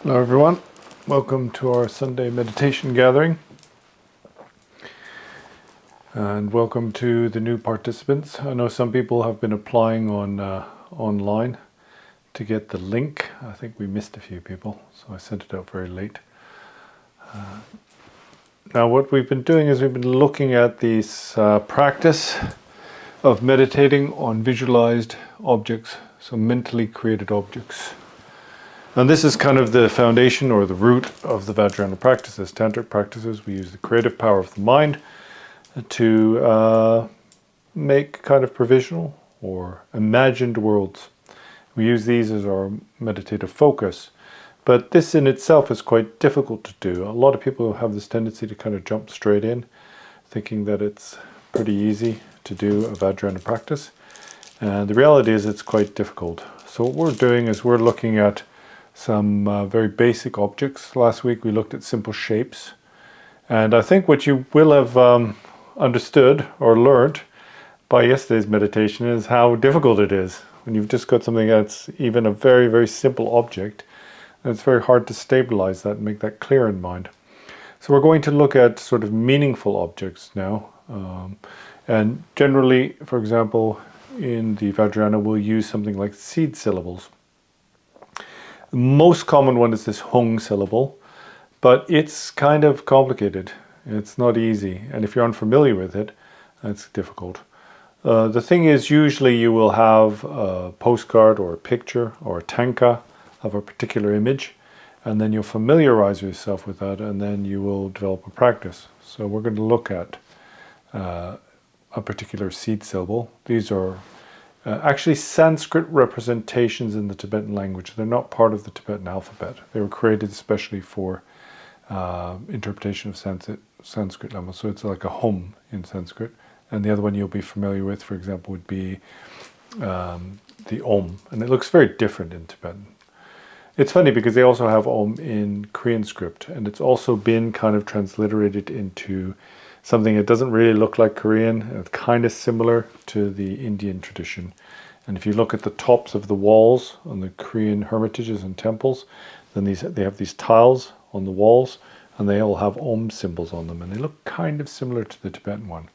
Hello everyone, welcome to our Sunday meditation gathering and welcome to the new participants. I know some people have been applying on online to get the link. I think we missed a few people, so I sent it out very late. Now what we've been doing is we've been looking at this practice of meditating on visualized objects, so mentally created objects. And this is kind of the foundation or the root of the Vajrayana practices, tantric practices. We use the creative power of the mind to make kind of provisional or imagined worlds. We use these as our meditative focus. But this in itself is quite difficult to do. A lot of people have this tendency to kind of jump straight in, thinking that it's pretty easy to do a Vajrayana practice. And the reality is it's quite difficult. So what we're doing is we're looking at some very basic objects. Last week we looked at simple shapes, and I think what you will have understood or learned by yesterday's meditation is how difficult it is when you've just got something that's even a very, very simple object, and it's very hard to stabilize that and make that clear in mind. So we're going to look at sort of meaningful objects now, and generally, for example, in the Vajrayana we'll use something like seed syllables. The most common one is this hung syllable, but it's kind of complicated. It's not easy, and if you're unfamiliar with it, it's difficult. The thing is, usually you will have a postcard or a picture or a tanka of a particular image, and then you'll familiarize yourself with that, and then you will develop a practice. So we're going to look at a particular seed syllable. These are actually Sanskrit representations in the Tibetan language. They're not part of the Tibetan alphabet. They were created especially for interpretation of Sanskrit language. So it's like a hum in Sanskrit. And the other one you'll be familiar with, for example, would be the om. And it looks very different in Tibetan. It's funny because they also have om in Korean script. And it's also been kind of transliterated into something that doesn't really look like Korean. It's kind of similar to the Indian tradition. And if you look at the tops of the walls on the Korean hermitages and temples, then they have these tiles on the walls, and they all have om symbols on them, and they look kind of similar to the Tibetan one.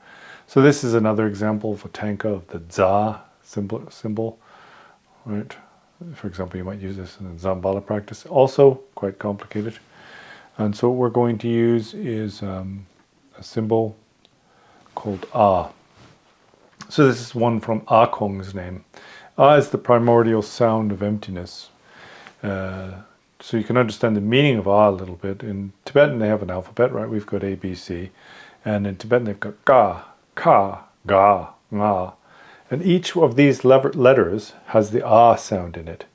So this is another example of a tanka, of the za symbol, right? For example, you might use this in the Zambala practice. Also quite complicated. And so what we're going to use is a symbol called A. So this is one from A Kong's name. A is the primordial sound of emptiness. So you can understand the meaning of A a little bit. In Tibetan they have an alphabet, right? We've got A, B, C. And in Tibetan they've got Ga, Ka, Ga, Nga. And each of these letters has the A sound in it.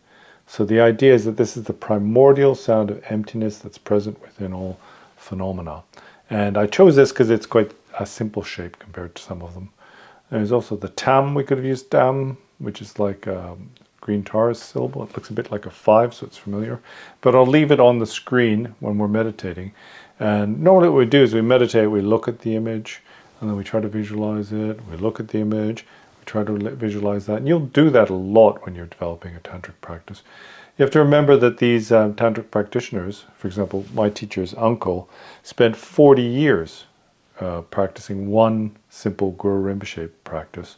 So the idea is that this is the primordial sound of emptiness that's present within all phenomena. And I chose this because it's quite a simple shape compared to some of them. There's also the tam. We could have used tam, which is like a green Taurus syllable. It looks a bit like a 5, so it's familiar. But I'll leave it on the screen when we're meditating. And normally what we do is we meditate, we look at the image, and then we try to visualize it. We look at the image, we try to visualize that. And you'll do that a lot when you're developing a tantric practice. You have to remember that these tantric practitioners, for example, my teacher's uncle, spent 40 years practicing one simple Guru Rinpoche practice.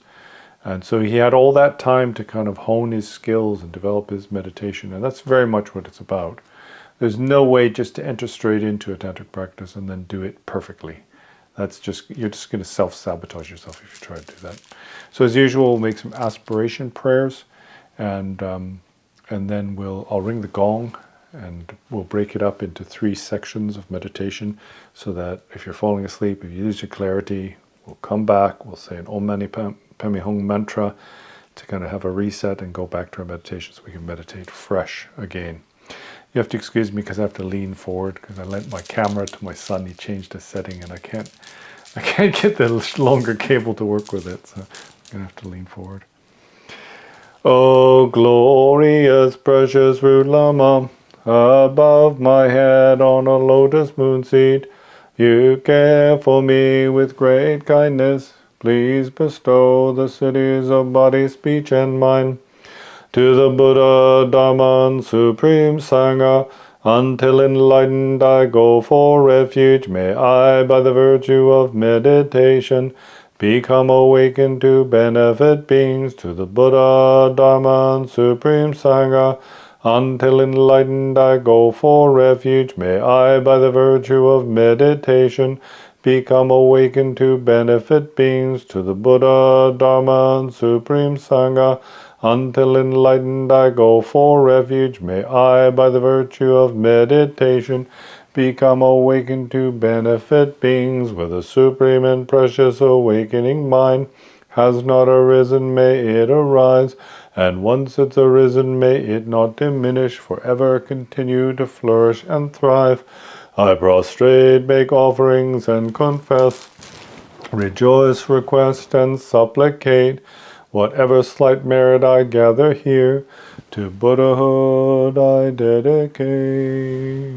And so he had all that time to kind of hone his skills and develop his meditation. And that's very much what it's about. There's no way just to enter straight into a tantric practice and then do it perfectly. That's just, you're just going to self-sabotage yourself if you try to do that. So as usual, we'll make some aspiration prayers, and then I'll ring the gong, and we'll break it up into 3 sections of meditation, so that if you're falling asleep, if you lose your clarity, we'll come back, we'll say an Om Mani Padme Hum mantra to kind of have a reset and go back to our meditation so we can meditate fresh again. You have to excuse me because I have to lean forward because I lent my camera to my son. He changed the setting and I can't get the longer cable to work with it, so I'm going to have to lean forward. Oh, glorious, precious root Lama, above my head on a lotus moon seat, you care for me with great kindness. Please bestow the cities of body, speech, and mind. To the Buddha, Dharma, and Supreme Sangha, Until enlightened I go for refuge, may I, by the virtue of meditation, become awakened to benefit beings, to the Buddha, Dharma, and Supreme Sangha. Until enlightened I go for refuge, may I, by the virtue of meditation, become awakened to benefit beings, to the Buddha, Dharma, and Supreme Sangha. Until enlightened I go for refuge, may I, by the virtue of meditation, become awakened to benefit beings, where the supreme and precious awakening mind has not arisen, may it arise, and once it's arisen, may it not diminish, forever continue to flourish and thrive. I prostrate, make offerings, and confess, rejoice, request, and supplicate, whatever slight merit I gather here, to Buddhahood I dedicate.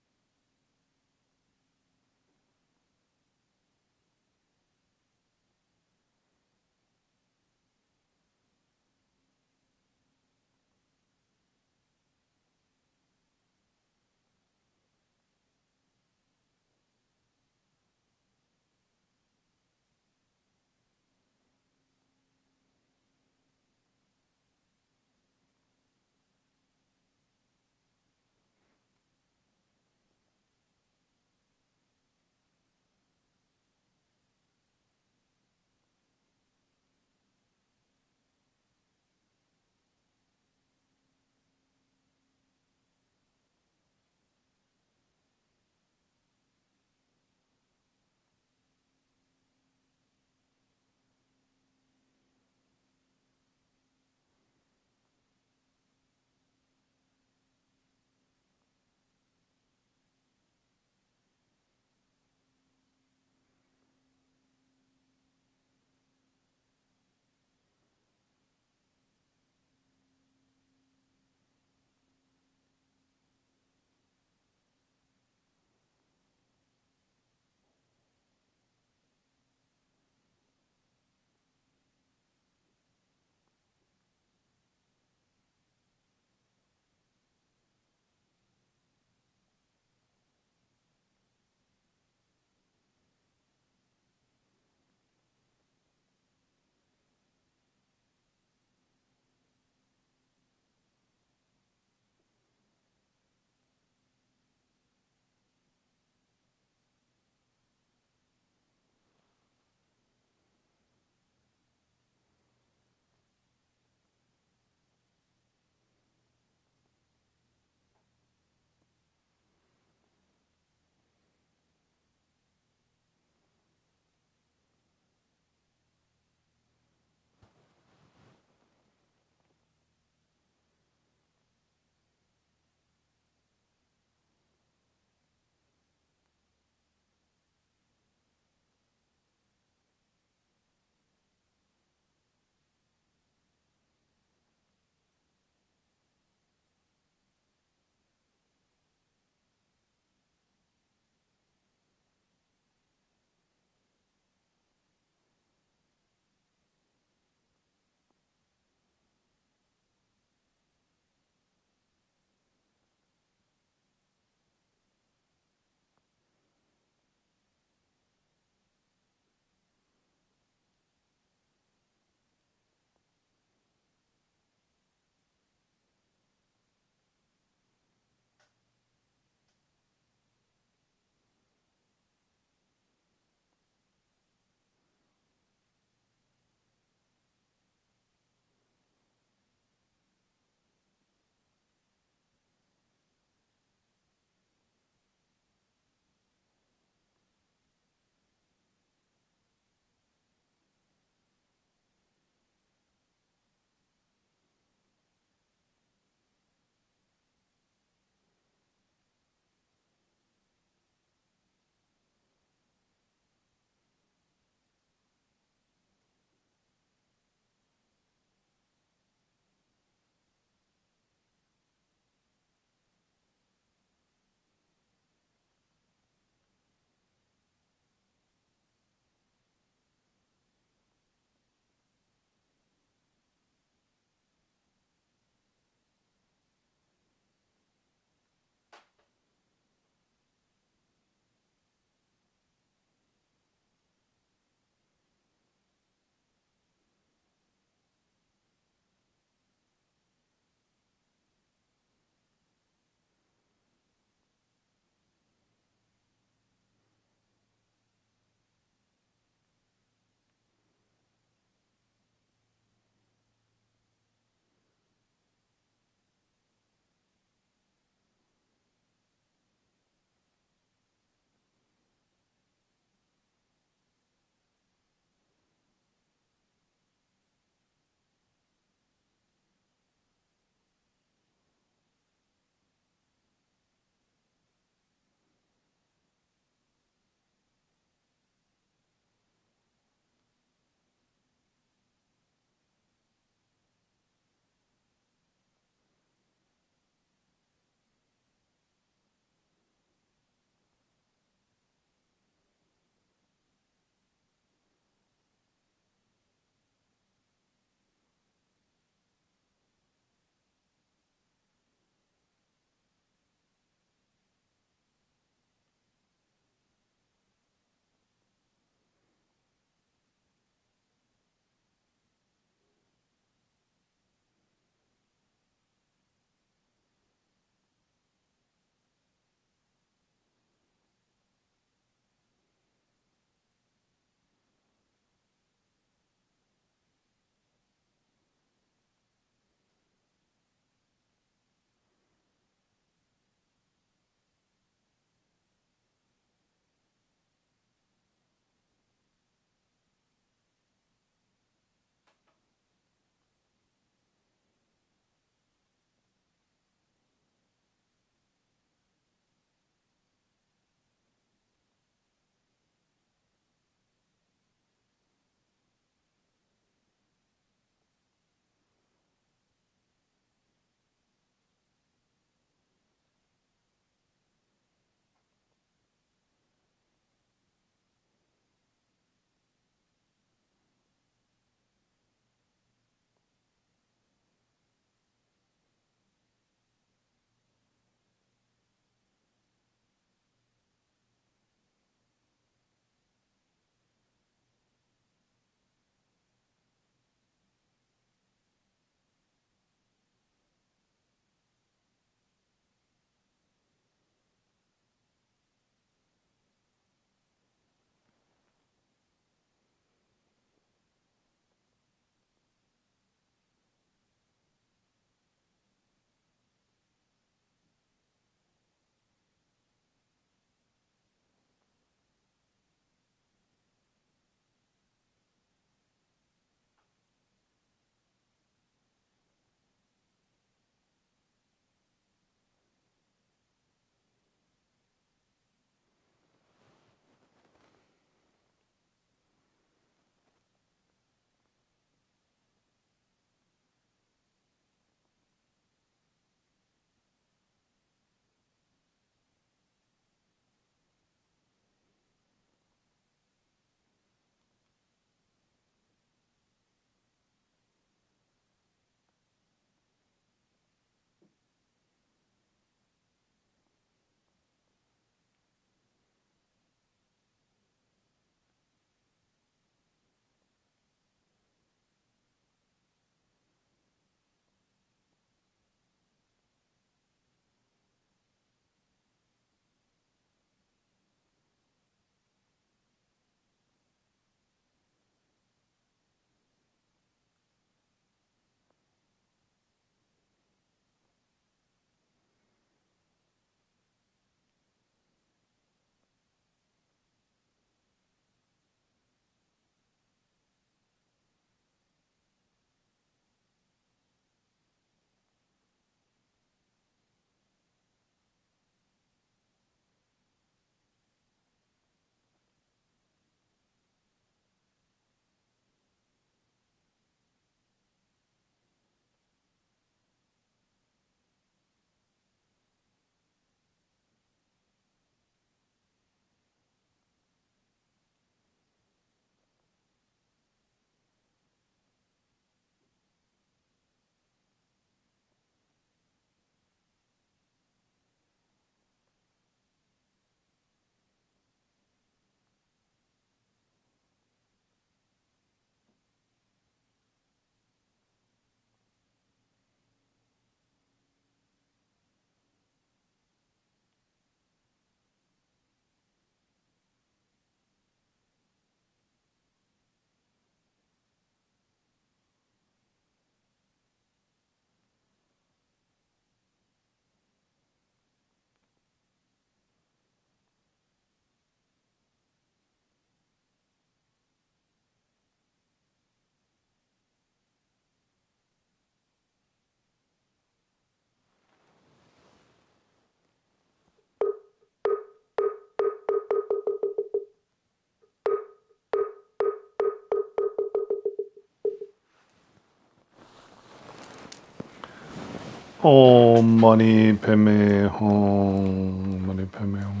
Om Mani Padme Hum. Mani Padme Hum.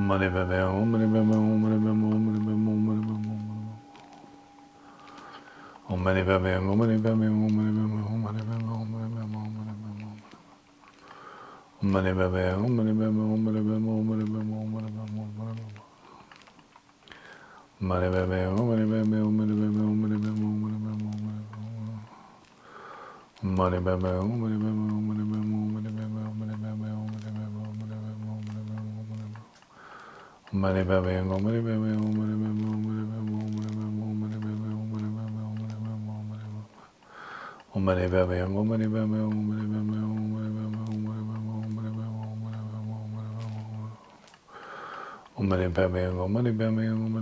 Mani Padme Hum. Mani Padme Hum. Mani Padme Hum. Mani Padme Hum. Mani Padme Hum. Om Mani Padme Hum. Mani Padme Hum. Mani Padme Hum. Mani Padme Hum. Mani Padme Hum. Mani Padme Hum. Mani Padme Hum. Mani Padme Hum. Mani Padme Hum. Mani Padme Hum. Mani Padme Hum. Mani Padme Hum. Mani Padme Hum. Mani Padme Hum.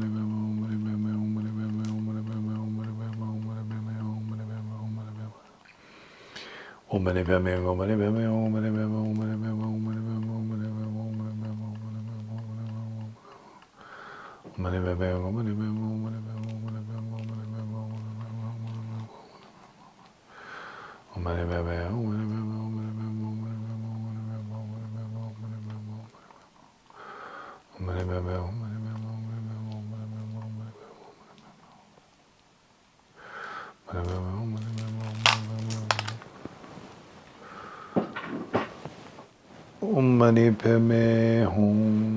Money baby, money baby, money baby, money baby, money baby, money baby, money Om Mani Padme Hum.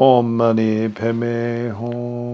Om Mani Padme Hum.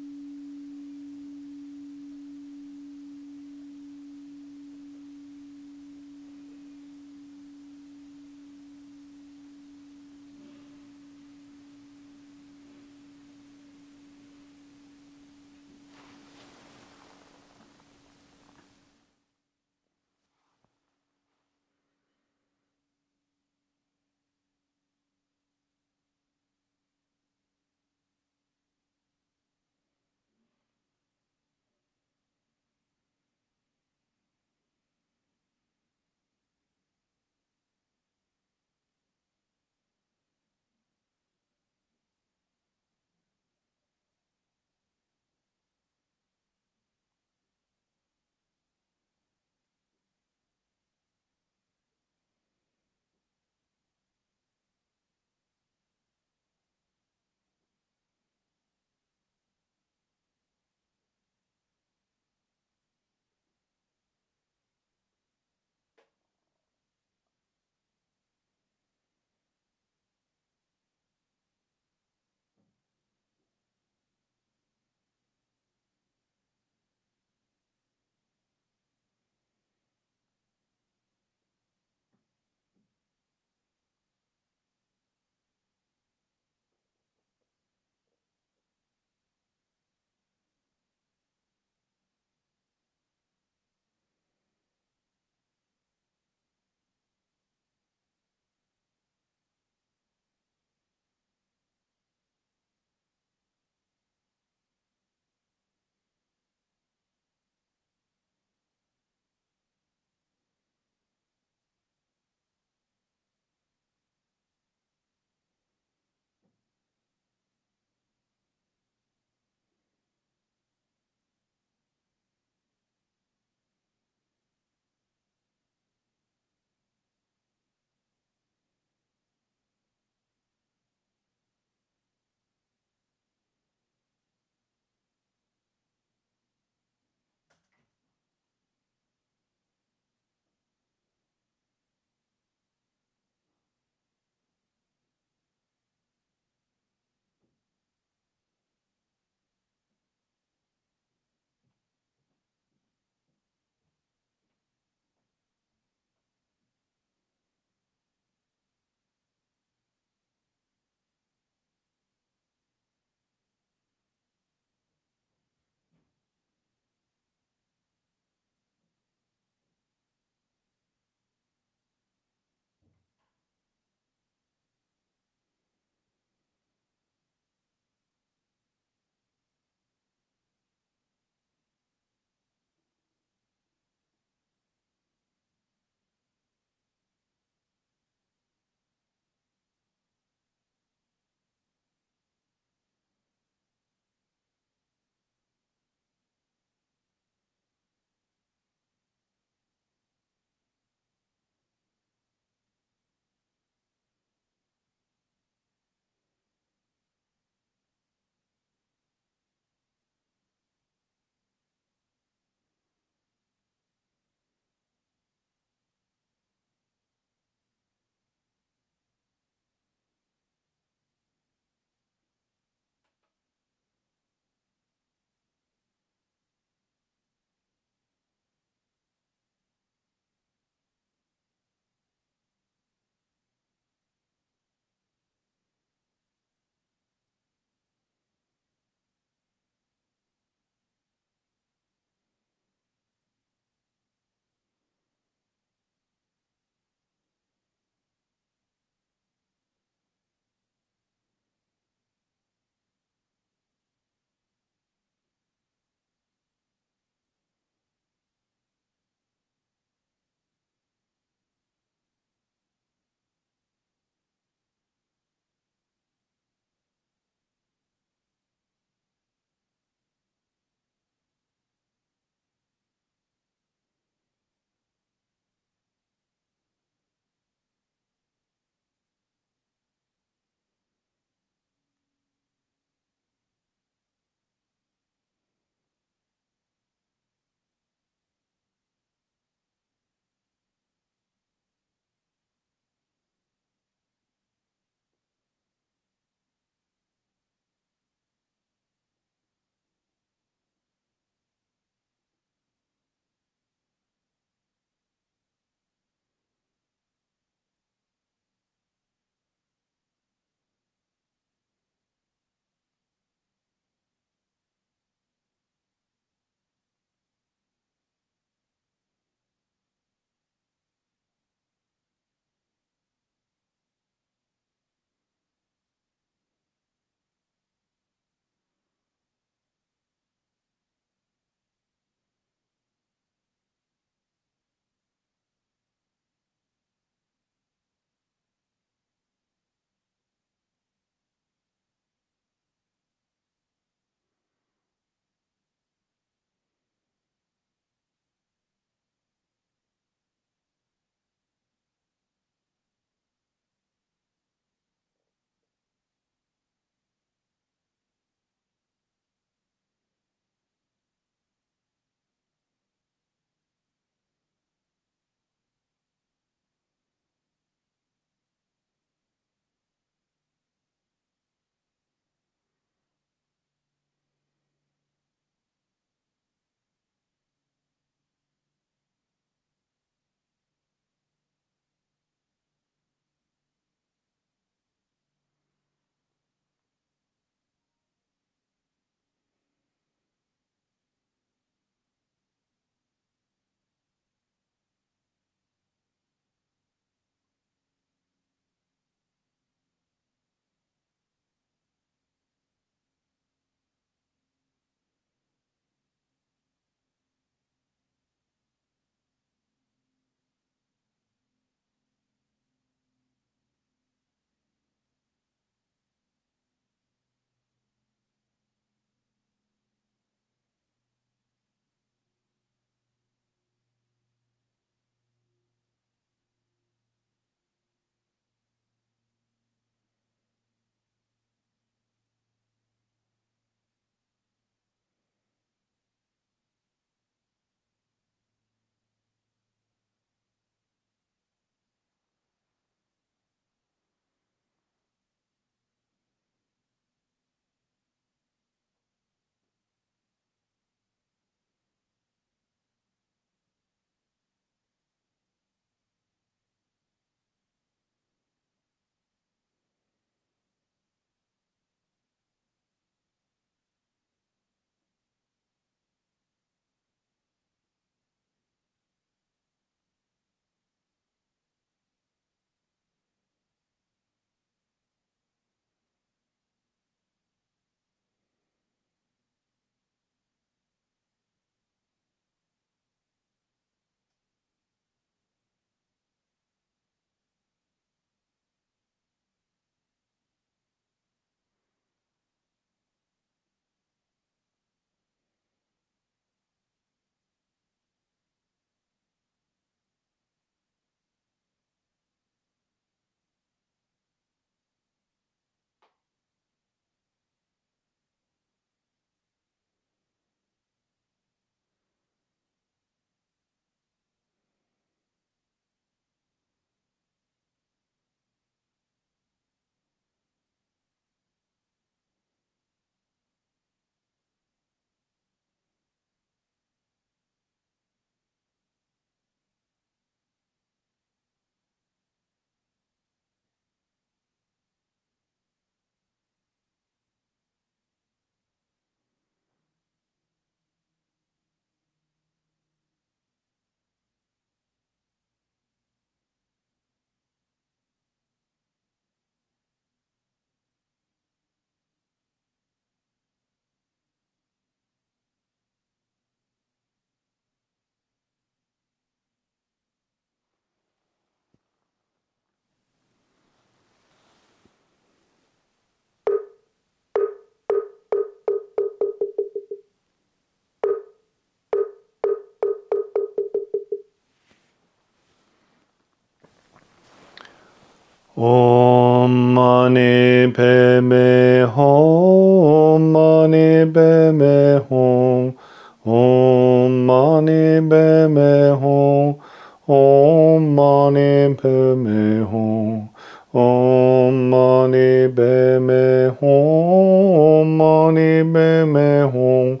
Om Mani Padme Hum, Mani Padme Hum, Om Mani Padme Hum, Om Mani Padme Hum, Om Mani Padme Hum, Mani Padme Hum,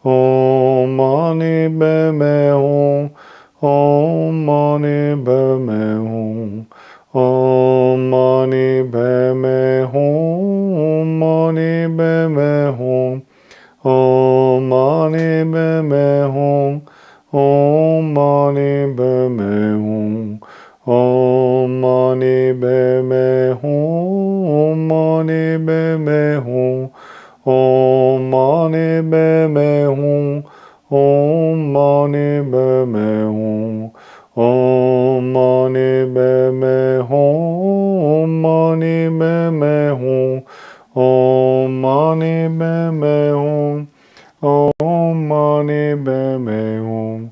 Om Mani Padme Hum, Om Mani Padme Hum, Om Mani Padme Hum, Mani Padme Hum, Om Mani Padme Hum, Om Mani Padme Hum, Om Mani Padme Hum, Mani Padme Hum, Om Mani Padme Hum, Om Mani Padme Hum, Om Mani Padme Hum, Mani Padme Hum, Om Mani Padme Hum, Om Mani Padme Hum,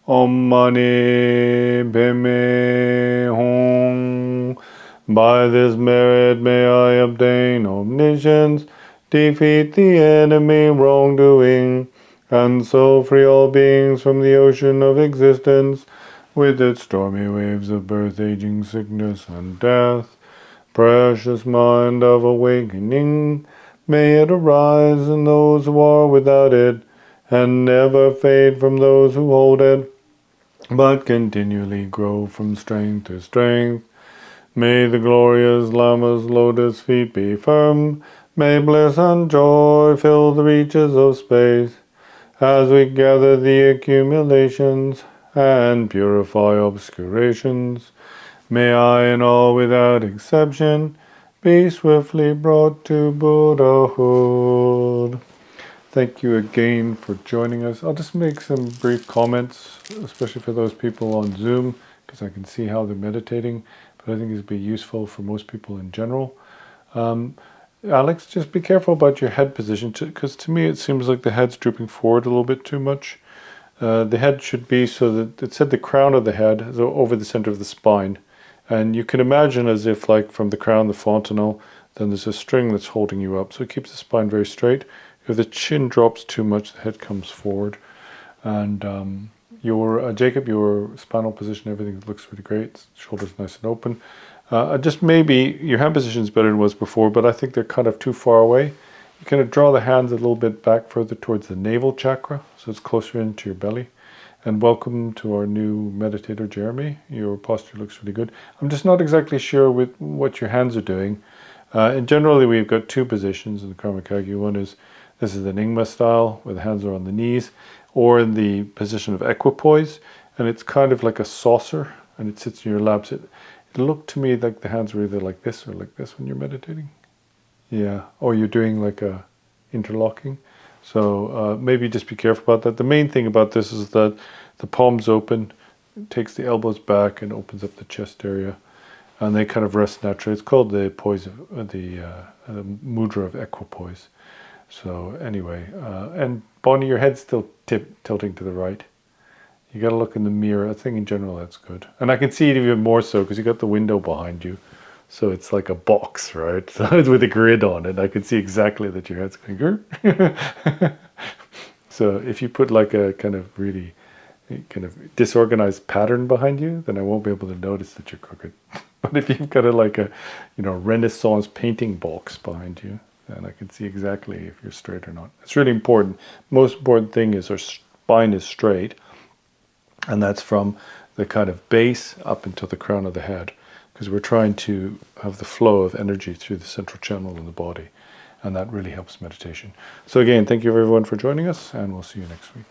Om Mani Padme Hum. By this merit may I obtain omniscience, defeat the enemy wrongdoing, and so free all beings from the ocean of existence, with its stormy waves of birth, aging, sickness, and death. Precious mind of awakening, may it arise in those who are without it, and never fade from those who hold it, but continually grow from strength to strength. May the glorious Lama's lotus feet be firm, may bliss and joy fill the reaches of space, as we gather the accumulations and purify obscurations. May I and all without exception be swiftly brought to Buddhahood. Thank you again for joining us. I'll just make some brief comments, especially for those people on Zoom, because I can see how they're meditating, but I think it'll be useful for most people in general. Alex, just be careful about your head position, because to me it seems like the head's drooping forward a little bit too much. The head should be so that it said the crown of the head is over the center of the spine. And you can imagine as if like from the crown, the fontanelle, then there's a string that's holding you up. So it keeps the spine very straight. If the chin drops too much, the head comes forward. And Jacob, your spinal position, everything looks really great. Shoulders nice and open. Just maybe your hand position is better than it was before, but I think they're kind of too far away. You kind of draw the hands a little bit back further towards the navel chakra, so it's closer into your belly. And welcome to our new meditator, Jeremy. Your posture looks really good. I'm just not exactly sure with what your hands are doing. And generally, we've got two positions in the Karma Kagyu. One is, this is the Nyingma style, where the hands are on the knees, or in the position of equipoise, and it's kind of like a saucer, and it sits in your laps. It looked to me like the hands were either like this or like this when you're meditating. Yeah, or you're doing like a interlocking. So maybe just be careful about that. The main thing about this is that the palms open, it takes the elbows back and opens up the chest area, and they kind of rest naturally. It's called the poise of the mudra of equipoise. So anyway, and Bonnie, your head's still tilting to the right. You got to look in the mirror. I think in general that's good, and I can see it even more so because you got the window behind you. So it's like a box, right? So it's with a grid on it. I can see exactly that your head's going. So if you put like a kind of really kind of disorganized pattern behind you, then I won't be able to notice that you're crooked. But if you've got like a Renaissance painting box behind you, then I can see exactly if you're straight or not. It's really important. Most important thing is our spine is straight, and that's from the kind of base up until the crown of the head, because we're trying to have the flow of energy through the central channel in the body, and that really helps meditation. So again, thank you everyone for joining us, and we'll see you next week.